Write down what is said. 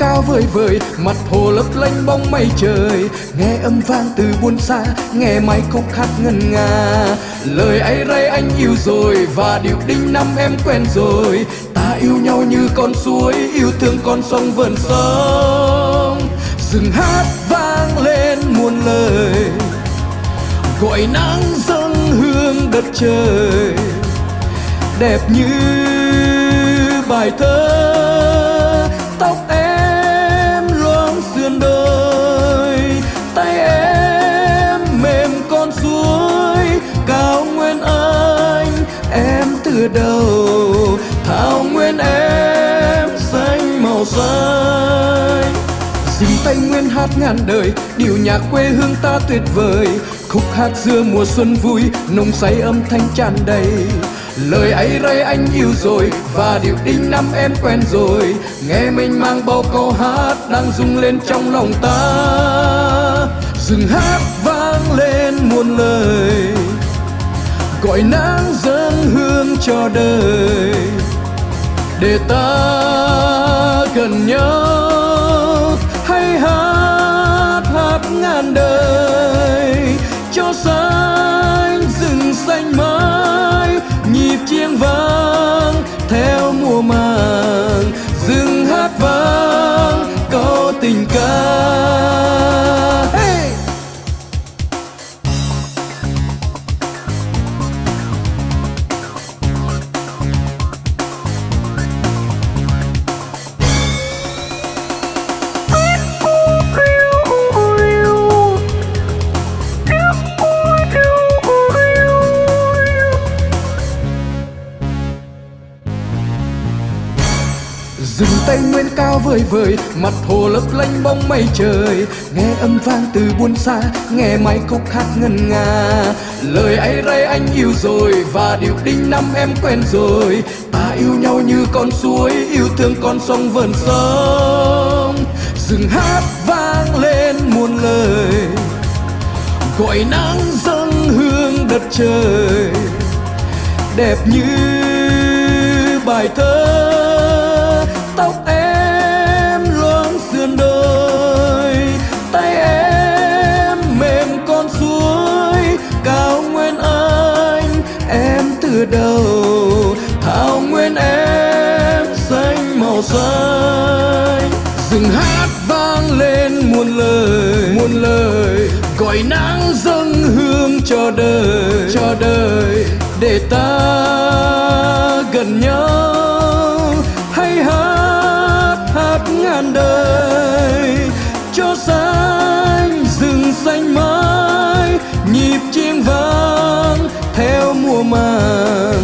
cao vời vời, mặt hồ lấp lánh bóng mây trời. Nghe âm vang từ buôn xa, nghe mái khúc hát ngân nga. Lời ấy rây anh yêu rồi, và điệu đinh năm em quen rồi. Ta yêu nhau như con suối, yêu thương con sông vườn sông. Rừng hát vang lên muôn lời, gọi nắng dâng hương đất trời. Đẹp như bài thơ, tóc em loáng sườn đôi, tay em mềm con suối. Cao nguyên anh em từ đầu, thảo nguyên em xanh màu xanh. Dình Tây Nguyên hát ngàn đời, điệu nhạc quê hương ta tuyệt vời. Khúc hát xưa mùa xuân vui, nồng say âm thanh tràn đầy. Lời ấy rây anh yêu rồi, và điệu đinh năm em quen rồi. Nghe mênh mang bao câu hát đang rung lên trong lòng ta. Rừng hát vang lên muôn lời, gọi nắng dâng hương cho đời. Để ta gần nhau, hay hát hát ngàn đời. Cho xanh rừng xanh mãi, nhịp chiêng vang theo mùa màng. Rừng hát vang câu tình ca. Hey! Rừng Tây Nguyên cao vời vời, mặt hồ lấp lánh bóng mây trời. Nghe âm vang từ buôn xa, nghe mái khúc hát ngân nga. Lời ấy rây anh yêu rồi, và điệu đinh năm em quen rồi. Ta yêu nhau như con suối, yêu thương con sông vườn sông. Rừng hát vang lên muôn lời, gọi nắng dâng hương đất trời. Đẹp như bài thơ, tóc em loáng sườn đôi, tay em mềm con suối. Cao nguyên anh em từ đầu, thảo nguyên em xanh màu xanh. Rừng hát vang lên muôn lời, gọi nắng dâng hương cho đời. Để ta gần nhau, hay hát hát ngàn đời. Cho xanh rừng xanh mãi, nhịp chiêng vang theo mùa màng.